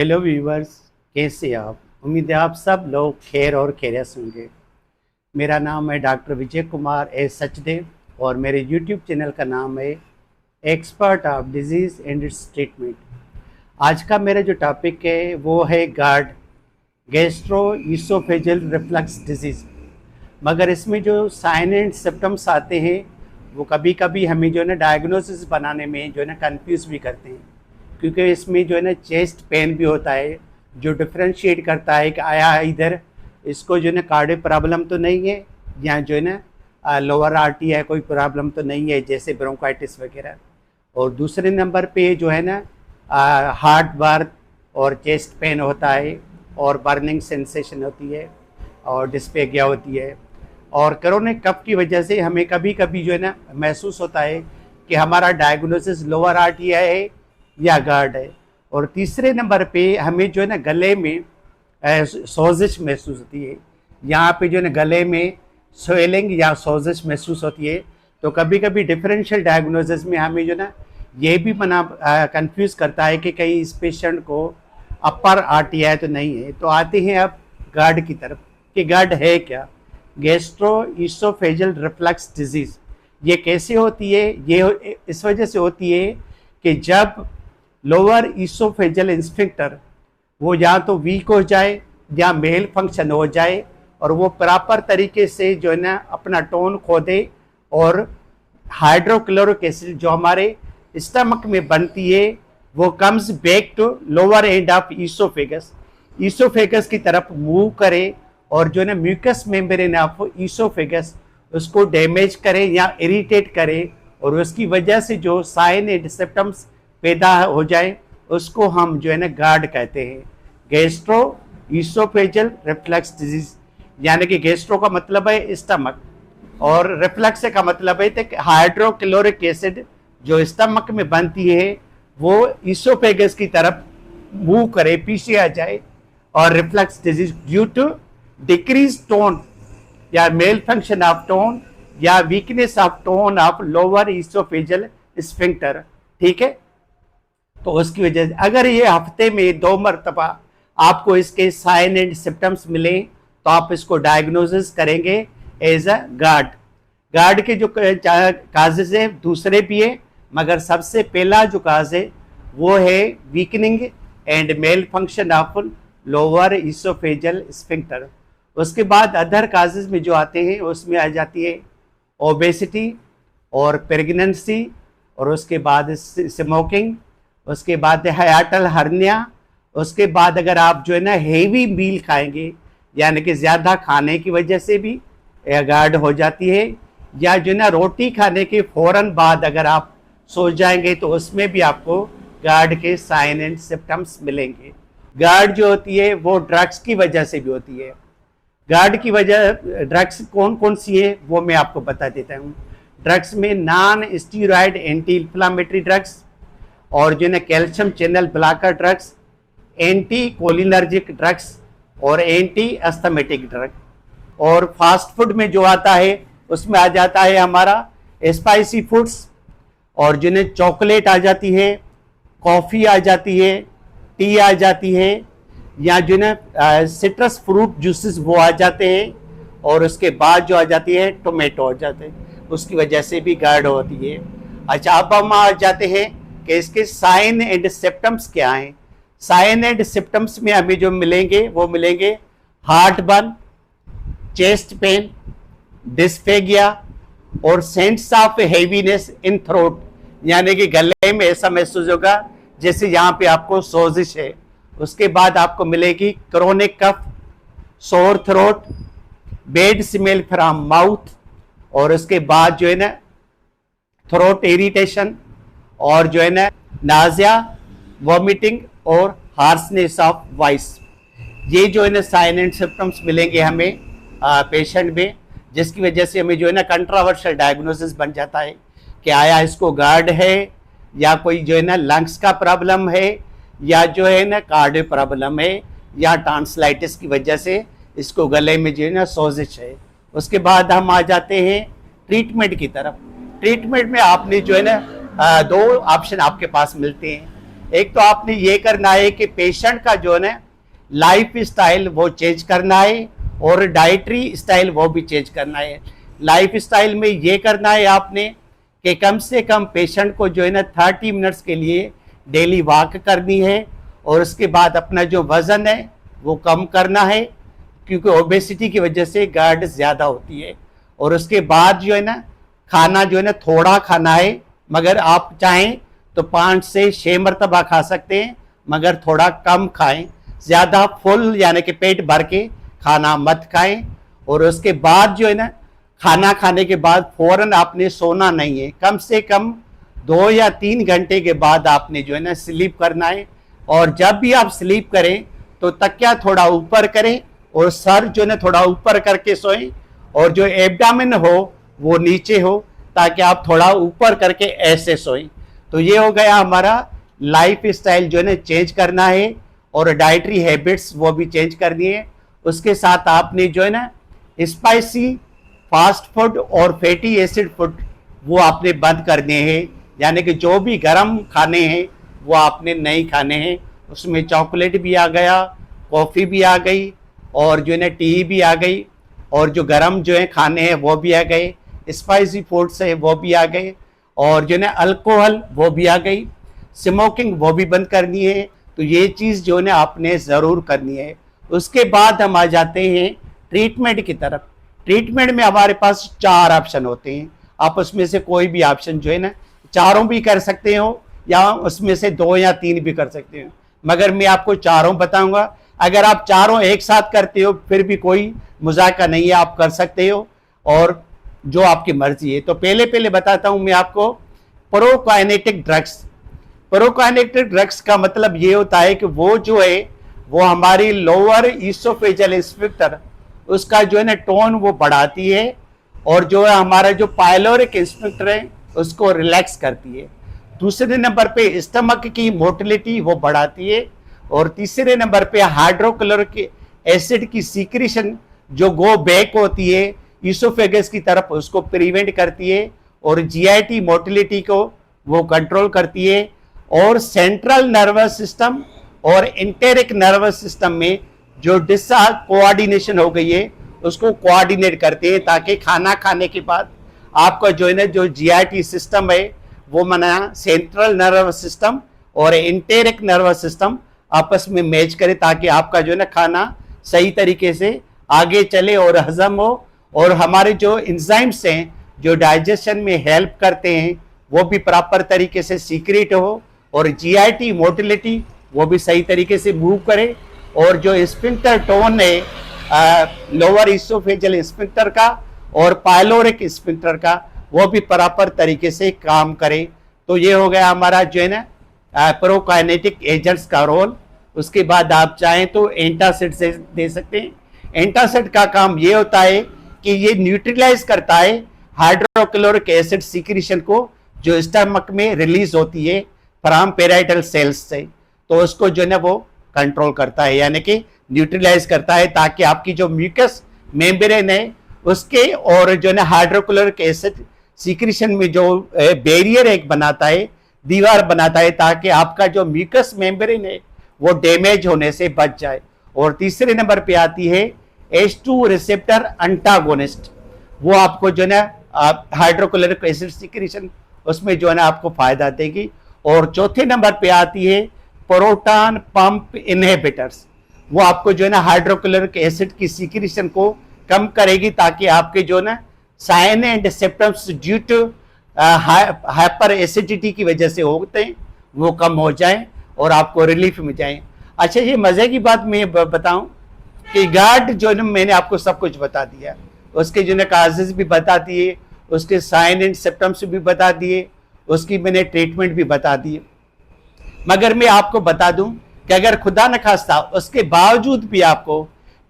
Hello viewers, कैसे आप? उम्मीद है आप सब लोग खैर और खैरियत से होंगे। मेरा नाम है डॉक्टर विजय कुमार एस सचदेव और मेरे यूट्यूब चैनल का नाम है expert of disease and it's treatment. आज का मेरा जो टॉपिक है वो है guard, gastro oesophageal reflux disease. मगर इसमें जो साइन एंड सिम्टम्स आते हैं वो कभी कभी हमें जो है ना डायग्नोसिस बनाने में जो है ना कंफ्यूज भी करते हैं, क्योंकि इसमें जो है ना चेस्ट पेन भी होता है जो डिफ्रेंशिएट करता है कि आया इधर इसको जो है ना कार्डियक प्रॉब्लम तो नहीं है या जो है ना लोअर आर्टी है कोई प्रॉब्लम तो नहीं है जैसे ब्रोंकाइटिस वगैरह। और दूसरे नंबर पे जो है ना हार्ट बर्न और चेस्ट पेन होता है और बर्निंग सेंसेशन होती है और डिस्पेगिया होती है। और क्रोनिक कफ की वजह से हमें कभी कभी जो है ना महसूस होता है कि हमारा डायग्नोसिस लोअर आर्टिया है या गार्ड है। और तीसरे नंबर पे हमें जो है ना गले में सोजिश महसूस होती है, यहाँ पे जो है ना गले में स्वेलिंग या सोजिश महसूस होती है। तो कभी कभी डिफरेंशियल डायग्नोसिस में हमें जो ना ये भी मना कंफ्यूज करता है कि कहीं इस पेशेंट को अपर आर्टिया है तो नहीं है। तो आते हैं अब गार्ड की तरफ कि गार्ड है क्या। गैस्ट्रो ईसोफेजियल रिफ्लक्स डिजीज़ ये कैसे होती है? ये इस वजह से होती है कि जब लोअर ईसोफेजियल इंस्फिंक्टर वो या तो वीक हो जाए या मेल फंक्शन हो जाए और वो प्रॉपर तरीके से जो है ना अपना टोन खो दे और हाइड्रोक्लोरिक एसिड जो हमारे स्टमक में बनती है वो comes back to lower end of oesophagus की तरफ मूव करे और जो है ना म्यूकस मेम्ब्रेन ऑफ ईसोफेगस उसको डैमेज करे या इरिटेट करे और उसकी वजह से जो साइन एंड सिम्टम्स पैदा हो जाए उसको हम जो है ना गार्ड कहते हैं। गैस्ट्रो ईसोफेजियल रिफ्लक्स डिजीज यानी कि गैस्ट्रो का मतलब है स्टमक और रिफ्लक्स का मतलब है कि हाइड्रोक्लोरिक एसिड जो स्टमक में बनती है वो ईसोफेगस की तरफ मूव करे, पीछे आ जाए। और reflux disease due to decrease tone या मेल फंक्शन ऑफ टोन या weakness of tone of lower oesophageal sphincter, ठीक है। तो उसकी वजह से अगर ये हफ्ते में 2 मरतबा आपको इसके साइन एंड सिम्टम्स मिले तो आप इसको डायग्नोसिस करेंगे एज अ गार्ड। गार्ड के जो काजेज है दूसरे भी है, मगर सबसे पहला जो काज है वो है weakening and malfunction of lower oesophageal sphincter. उसके बाद अदर काजेज में जो आते हैं उसमें आ जाती है ओबेसिटी और प्रेगनेंसी और उसके बाद स्मोकिंग, उसके बाद हाइटल हर्निया, उसके बाद अगर आप जो है ना हेवी मील खाएंगे यानी कि ज़्यादा खाने की वजह से भी गार्ड हो जाती है, या जो है ना रोटी खाने के फ़ौरन बाद अगर आप सो जाएंगे तो उसमें भी आपको गार्ड के साइन एंड सिम्टम्स मिलेंगे। गार्ड जो होती है वो ड्रग्स की वजह से भी होती है। गार्ड की वजह ड्रग्स कौन कौन सी है वो मैं आपको बता देता हूँ। ड्रग्स में non steroid anti inflammatory drugs और जो है ना calcium channel blocker drugs, anti cholinergic drugs और एंटी एस्थमेटिक ड्रग। और फास्ट फूड में जो आता है उसमें आ जाता है हमारा स्पाइसी फूड्स और जो है चॉकलेट आ जाती है, कॉफ़ी आ जाती है, टी आ जाती है, या जो है ना सिट्रस फ्रूट जूसेस वो आ जाते हैं और उसके बाद जो आ जाती है टोमेटो आ जाते हैं, उसकी वजह से भी गार्ड होती है। अच्छा, अब हम आ जाते हैं कि इसके साइन एंड सिम्टम्स क्या हैं। साइन एंड सिम्टम्स में हमें जो मिलेंगे वो मिलेंगे heartburn, chest pain, dysphagia और sense of heaviness in throat, यानी कि गले में ऐसा महसूस होगा जैसे यहाँ पे आपको सोजिश है। उसके बाद आपको मिलेगी chronic cough, sore throat, bad smell from mouth और उसके बाद जो है ना थ्रोट इरिटेशन और जो है ना नाजिया, वॉमिटिंग और हार्सनेस ऑफ वॉइस। ये जो है ना साइन एंड सिम्टम्स मिलेंगे हमें पेशेंट में, जिसकी वजह से हमें जो है ना कंट्रोवर्शियल डायग्नोसिस बन जाता है कि आया इसको गार्ड है या कोई जो है ना लंग्स का प्रॉब्लम है या जो है ना कार्डियो प्रॉब्लम है या टॉन्सिलाइटिस की वजह से इसको गले में जो है ना सोजिश है। उसके बाद हम आ जाते हैं ट्रीटमेंट की तरफ। ट्रीटमेंट में आपने जो है ना 2 ऑप्शन आपके पास मिलते हैं। एक तो आपने ये करना है कि पेशेंट का जो है ना लाइफ स्टाइल वो चेंज करना है और डाइटरी स्टाइल वो भी चेंज करना है। लाइफ स्टाइल में ये करना है आपने कि कम से कम पेशेंट को जो है ना 30 मिनट्स के लिए डेली वॉक करनी है, और उसके बाद अपना जो वज़न है वो कम करना है, क्योंकि ओबेसिटी की वजह से GERD ज़्यादा होती है। और उसके बाद जो है ना खाना जो है ना थोड़ा खाना है, मगर आप चाहें तो 5 से 6 मरतबा खा सकते हैं, मगर थोड़ा कम खाएं, ज़्यादा फुल यानी कि पेट भर के खाना मत खाएं। और उसके बाद जो है ना खाना खाने के बाद फ़ौरन आपने सोना नहीं है, कम से कम 2 या 3 घंटे के बाद आपने जो है ना स्लीप करना है। और जब भी आप स्लीप करें तो तकिया थोड़ा ऊपर करें और सर जो है ना थोड़ा ऊपर करके सोएं, और जो एब्डामिन हो वो नीचे हो, ताकि आप थोड़ा ऊपर करके ऐसे सोएं। तो ये हो गया हमारा लाइफ स्टाइल जो है ना चेंज करना है, और डाइटरी हैबिट्स वो भी चेंज करनी है। उसके साथ आपने जो है ना स्पाइसी फास्ट फूड और फैटी एसिड फूड वो आपने बंद करने हैं, यानी कि जो भी गर्म खाने हैं वो आपने नहीं खाने हैं। उसमें चॉकलेट भी आ गया, कॉफ़ी भी आ गई, और जो है ना टी भी आ गई, और जो गर्म जो है खाने हैं वो भी आ गए, स्पाइसी फूड्स है वो भी आ गए, और जो है ना अल्कोहल वो भी आ गई, स्मोकिंग वो भी बंद करनी है। तो ये चीज़ जो है ना आपने ज़रूर करनी है। उसके बाद हम आ जाते हैं ट्रीटमेंट की तरफ। ट्रीटमेंट में हमारे पास 4 ऑप्शन होते हैं, आप उसमें से कोई भी ऑप्शन जो है ना चारों भी कर सकते हो, या उसमें से 2 या 3 भी कर सकते हो, मगर मैं आपको चारों बताऊंगा। अगर आप चारों एक साथ करते हो फिर भी कोई मजाका नहीं है, आप कर सकते हो, और जो आपकी मर्जी है। तो पहले बताता हूं मैं आपको प्रोकाइनेटिक ड्रग्स। प्रोकाइनेटिक ड्रग्स का मतलब ये होता है कि वो जो है वो हमारी लोअर ईसोफेजियल स्फिंक्टर उसका जो है ना टोन वो बढ़ाती है, और जो है हमारा जो पाइलोरिक स्फिंक्टर है उसको रिलैक्स करती है। दूसरे नंबर पे स्टमक की मोटिलिटी वो बढ़ाती है, और तीसरे नंबर पे हाइड्रोक्लोरिक एसिड की सीक्रेशन जो गो बैक होती है ईसोफेगस की तरफ उसको प्रिवेंट करती है, और जीआईटी मोटिलिटी को वो कंट्रोल करती है, और सेंट्रल नर्वस सिस्टम और इंटेरिक नर्वस सिस्टम में जो डिसा कोऑर्डिनेशन हो गई है उसको कोऑर्डिनेट करते हैं, ताकि खाना खाने के बाद आपका जो है ना जो जीआईटी सिस्टम है वो मना सेंट्रल नर्वस सिस्टम और इंटेरिक नर्वस सिस्टम आपस में मैच करे, ताकि आपका जो है ना खाना सही तरीके से आगे चले और हजम हो, और हमारे जो एंजाइम्स हैं जो डाइजेशन में हेल्प करते हैं वो भी प्रॉपर तरीके से सीक्रेट हो, और जीआईटी मोटिलिटी वो भी सही तरीके से मूव करे, और जो स्फिंक्टर टोन है लोअर ईसोफेजियल स्फिंक्टर का और पाइलोरिक स्फिंक्टर का वो भी प्रॉपर तरीके से काम करे। तो ये हो गया हमारा जो है ना प्रोकाइनेटिक एजेंट्स का रोल। उसके बाद आप चाहें तो एंटासिड से दे सकते हैं। एंटासिड का काम ये होता है कि ये न्यूट्रलाइज करता है हाइड्रोक्लोरिक एसिड सीक्रेशन को जो स्टमक में रिलीज होती है फ्रॉम पेराइटल सेल्स से, तो उसको जो है ना वो कंट्रोल करता है, यानी कि न्यूट्रलाइज करता है, ताकि आपकी जो म्यूकस मेम्ब्रेन है उसके और जो है ना हाइड्रोक्लोरिक एसिड सीक्रेशन में जो बैरियर एक बनाता है, दीवार बनाता है, ताकि आपका जो म्यूकस मेम्ब्रेन है वो डैमेज होने से बच जाए। और तीसरे नंबर पे आती है H2 रिसेप्टर अंटागोनिस्ट, वो आपको जो है ना हाइड्रोक्लोरिक एसिड सीक्रेशन उसमें जो है ना आपको फायदा देगी। और चौथे नंबर पे आती है प्रोटॉन पंप इनहिबिटर्स, वो आपको जो है ना हाइड्रोक्लोरिक एसिड की सीक्रेशन को कम करेगी, ताकि आपके जो ना sign and symptoms due to hyperacidity की वजह से होते हैं वो कम हो जाएं और आपको रिलीफ मिल जाए। अच्छा, ये मज़े की बात मैं बताऊं कि GERD जो है मैंने आपको सब कुछ बता दिया, उसके जो है काजेज भी बता दिए, उसके साइन एंड सिम्टम्स भी बता दिए, उसकी मैंने ट्रीटमेंट भी बता दिए, मगर मैं आपको बता दूं कि अगर खुदा न खास्ता उसके बावजूद भी आपको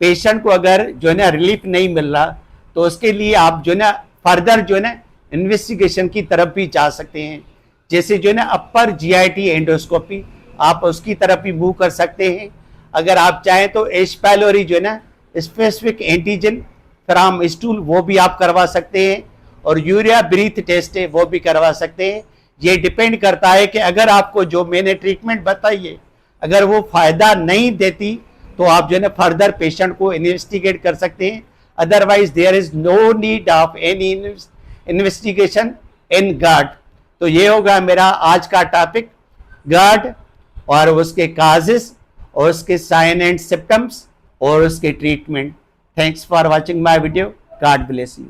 पेशेंट को अगर जो है ना रिलीफ नहीं मिल रहा, तो उसके लिए आप जो है ना फर्दर जो है ना इन्वेस्टिगेशन की तरफ भी जा सकते हैं, जैसे जो है ना अपर जीआईटी एंडोस्कोपी आप उसकी तरफ भी मूव कर सकते हैं। अगर आप चाहें तो एच पाइलोरी जो है ना स्पेसिफिक एंटीजन फ्रॉम स्टूल वो भी आप करवा सकते हैं, और यूरिया ब्रीथ टेस्ट है वो भी करवा सकते हैं, ये डिपेंड करता है कि अगर आपको जो मैंने ट्रीटमेंट बताई है अगर वो फायदा नहीं देती तो आप जो है ना फर्दर पेशेंट को इन्वेस्टिगेट कर सकते हैं। Otherwise there is no need of any investigation in GERD। तो ये होगा मेरा आज का टॉपिक, GERD और उसके काजेस और उसके साइन एंड सिम्टम्स और उसके treatment. Thanks for watching my video. God bless you.